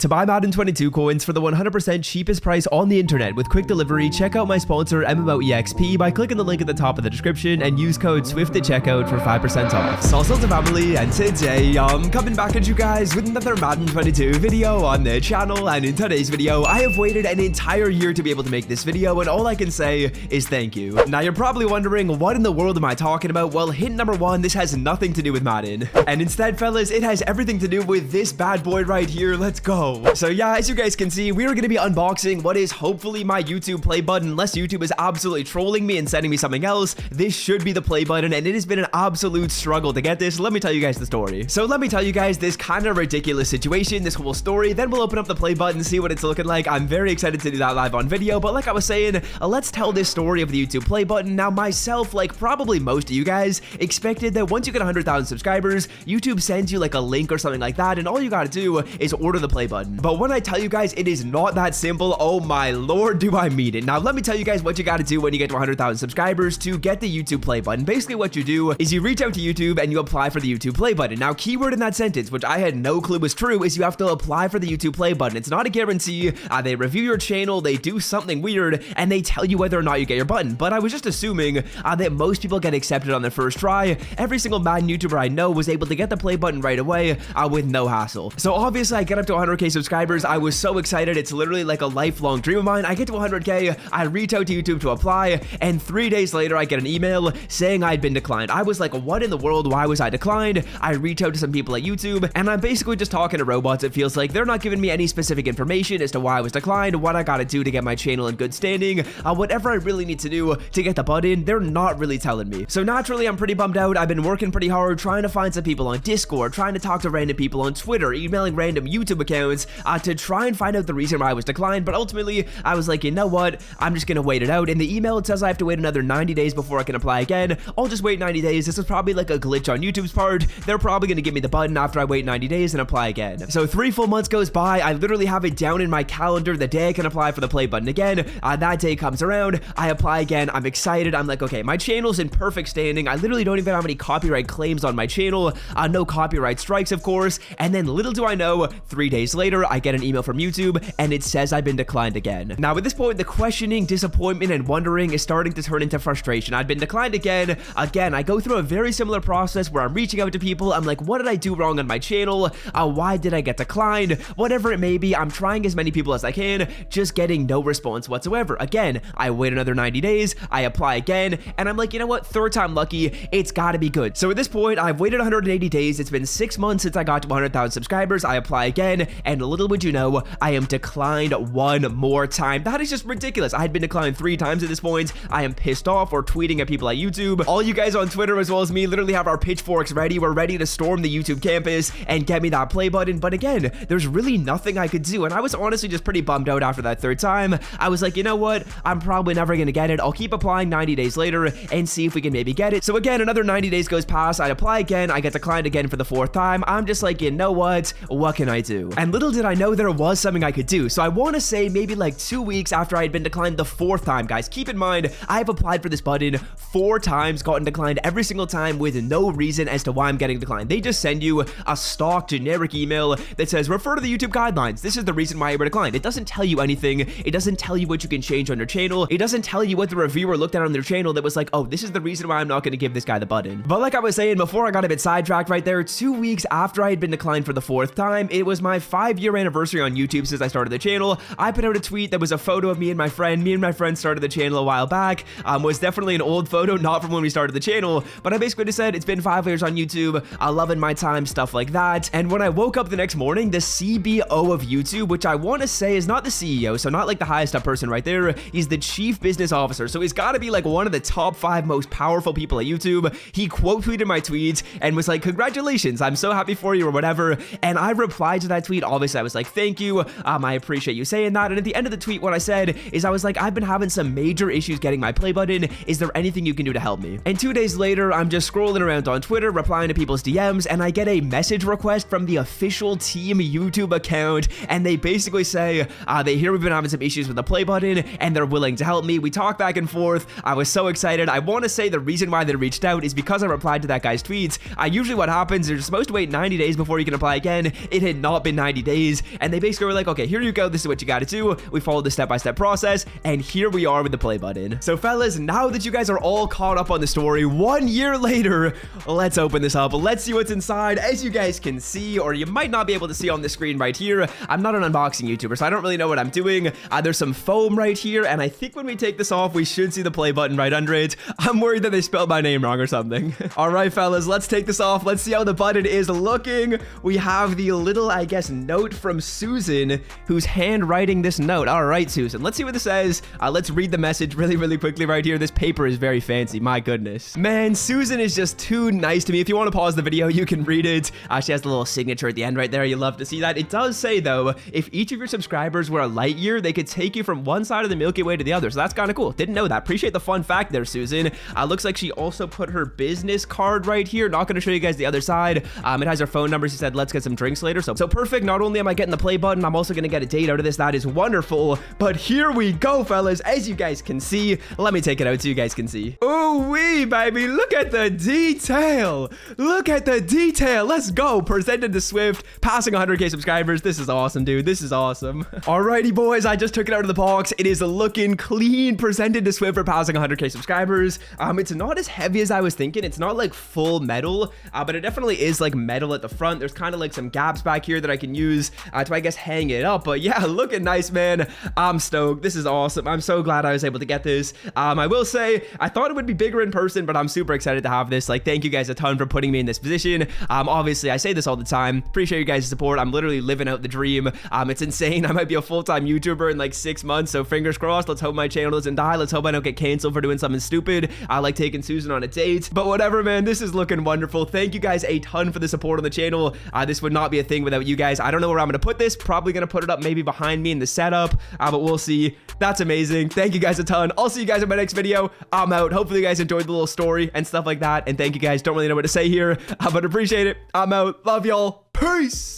To buy Madden 22 coins for the 100% cheapest price on the internet with quick delivery, check out my sponsor MMOEXP by clicking the link at the top of the description and use code SWIFT at checkout for 5% off. Salsa family, and today I'm coming back at you guys with another Madden 22 video on the channel, and in today's video I have waited an entire year to be able to make this video, and all I can say is thank you. Now you're probably wondering, what in the world am I talking about? Well, hint number one, this has nothing to do with Madden. And instead, fellas, it has everything to do with this bad boy right here. Let's go. So yeah, as you guys can see, we are going to be unboxing what is hopefully my YouTube play button. Unless YouTube is absolutely trolling me and sending me something else, this should be the play button, and it has been an absolute struggle to get this. Let me tell you guys the story. So let me tell you guys this kind of ridiculous situation, this whole story, then we'll open up the play button, see what it's looking like. I'm very excited to do that live on video, but like I was saying, let's tell this story of the YouTube play button. Now myself, like probably most of you guys, expected that once you get 100,000 subscribers, YouTube sends you like a link or something like that, and all you gotta do is order the play button. But when I tell you guys it is not that simple, oh my lord, do I mean it. Now let me tell you guys what you gotta do when you get to 100,000 subscribers to get the YouTube play button. Basically what you do is you reach out to YouTube and you apply for the YouTube play button. Now keyword in that sentence, which I had no clue was true, is you have to apply for the YouTube play button. It's not a guarantee. They review your channel, they do something weird, and they tell you whether or not you get your button. But I was just assuming that most people get accepted on their first try. Every single Madden YouTuber I know was able to get the play button right away with no hassle. So obviously I get up to 100k subscribers. I was so excited. It's literally like a lifelong dream of mine. I get to 100k, I reach out to YouTube to apply, and 3 days later I get an email saying I'd been declined. I was like, what in the world? Why was I declined? I reach out to some people at YouTube, and I'm basically just talking to robots. It feels like they're not giving me any specific information as to why I was declined, what I gotta do to get my channel in good standing, whatever I really need to do to get the button. They're not really telling me. So naturally, I'm pretty bummed out. I've been working pretty hard trying to find some people on Discord, trying to talk to random people on Twitter, emailing random YouTube accounts to try and find out the reason why I was declined. But ultimately, I was like, you know what? I'm just gonna wait it out. In the email, it says I have to wait another 90 days before I can apply again. I'll just wait 90 days. This is probably like a glitch on YouTube's part. They're probably gonna give me the button after I wait 90 days and apply again. So 3 full months goes by. I literally have it down in my calendar the day I can apply for the play button again. That day comes around. I apply again. I'm excited. I'm like, okay, my channel's in perfect standing. I literally don't even have any copyright claims on my channel. No copyright strikes, of course. And then little do I know, 3 days later, I get an email from YouTube and it says I've been declined again. Now at this point, the questioning, disappointment, and wondering is starting to turn into frustration. I've been declined again. I go through a very similar process where I'm reaching out to people. I'm like, what did I do wrong on my channel? Why did I get declined? Whatever it may be, I'm trying as many people as I can, just getting no response whatsoever. Again, I wait another 90 days, I apply again, and I'm like, you know what? Third time lucky, it's gotta be good. So at this point, I've waited 180 days. It's been 6 months since I got to 100,000 subscribers. I apply again, and little would you know, I am declined one more time. That is just ridiculous. I had been declined 3 times at this point. I am pissed off or tweeting at people at YouTube. All you guys on Twitter as well as me literally have our pitchforks ready. We're ready to storm the YouTube campus and get me that play button. But again, there's really nothing I could do. And I was honestly just pretty bummed out after that 3rd time. I was like, you know what? I'm probably never gonna get it. I'll keep applying 90 days later and see if we can maybe get it. So again, another 90 days goes past. I apply again. I get declined again for the 4th time. I'm just like, you know what can I do? And little did I know there was something I could do. So I want to say maybe like 2 weeks after I had been declined the 4th time, guys, keep in mind, I've applied for this button 4 times, gotten declined every single time with no reason as to why I'm getting declined. They just send you a stock generic email that says, refer to the YouTube guidelines. This is the reason why you were declined. It doesn't tell you anything. It doesn't tell you what you can change on your channel. It doesn't tell you what the reviewer looked at on their channel that was like, oh, this is the reason why I'm not going to give this guy the button. But like I was saying before, I got a bit sidetracked right there. 2 weeks after I had been declined for the 4th time, it was my 5-year anniversary on YouTube since I started the channel. I put out a tweet that was a photo of me and my friend. Me and my friend started the channel a while back. Was definitely an old photo, not from when we started the channel, but I basically just said it's been 5 years on YouTube. I'm loving my time, stuff like that. And when I woke up the next morning, the CBO of YouTube, which I want to say is not the CEO, so not like the highest up person right there, he's the chief business officer. So he's got to be like one of the top 5 most powerful people at YouTube. He quote tweeted my tweets and was like, congratulations, I'm so happy for you or whatever. And I replied to that tweet. Obviously, I was like, thank you. I appreciate you saying that. And at the end of the tweet, what I said is I was like, I've been having some major issues getting my play button. Is there anything you can do to help me? And 2 days later, I'm just scrolling around on Twitter, replying to people's DMs, and I get a message request from the official team YouTube account. And they basically say, they hear we've been having some issues with the play button and they're willing to help me. We talk back and forth. I was so excited. I want to say the reason why they reached out is because I replied to that guy's tweets. Usually what happens, you're supposed to wait 90 days before you can apply again. It had not been 90 days. days, and they basically were like, okay, here you go, this is what you gotta do. We followed the step-by-step process, and here we are with the play button. So fellas, now that you guys are all caught up on the story, 1 year later, let's open this up. Let's see what's inside. As you guys can see, or you might not be able to see on the screen right here, I'm not an unboxing YouTuber, so I don't really know what I'm doing. There's some foam right here, and I think when we take this off, we should see the play button right under it. I'm worried that they spelled my name wrong or something. All right, fellas, let's take this off. Let's see how the button is looking. We have the little, I guess, note from Susan, who's handwriting this note. All right, Susan, let's see what this says. Let's read the message really quickly right here. This paper is very fancy. My goodness. Man, Susan is just too nice to me. If you want to pause the video, you can read it. She has the little signature at the end right there. You love to see that. It does say, though, if each of your subscribers were a light year, they could take you from one side of the Milky Way to the other. So that's kind of cool. Didn't know that. Appreciate the fun fact there, Susan. Looks like she also put her business card right here. Not going to show you guys the other side. It has her phone number. She said, let's get some drinks later. So perfect. Not only am I getting the play button, I'm also going to get a date out of this. That is wonderful. But here we go, fellas. As you guys can see, let me take it out so you guys can see. Oh, wee, baby. Look at the detail. Look at the detail. Let's go. Presented to Swift, passing 100K subscribers. This is awesome, dude. This is awesome. Alrighty, boys. I just took it out of the box. It is looking clean. Presented to Swift for passing 100K subscribers. It's not as heavy as I was thinking. It's not like full metal, but it definitely is like metal at the front. There's kind of like some gaps back here that I can use to, I guess, hang it up. But yeah, looking nice, man. I'm stoked. This is awesome. I'm so glad I was able to get this. I will say, I thought it would be bigger in person, but I'm super excited to have this. Like, thank you guys a ton for putting me in this position. Obviously, I say this all the time. Appreciate you guys' support. I'm literally living out the dream. It's insane. I might be a full-time YouTuber in like 6 months, so fingers crossed. Let's hope my channel doesn't die. Let's hope I don't get canceled for doing something stupid. I like taking Susan on a date, but whatever, man. This is looking wonderful. Thank you guys a ton for the support on the channel. This would not be a thing without you guys. I don't know where I'm going to put this. Probably going to put it up maybe behind me in the setup, but we'll see. That's amazing. Thank you guys a ton. I'll see you guys in my next video. I'm out. Hopefully you guys enjoyed the little story and stuff like that, and thank you guys. Don't really know what to say here, but appreciate it. I'm out. Love y'all. Peace.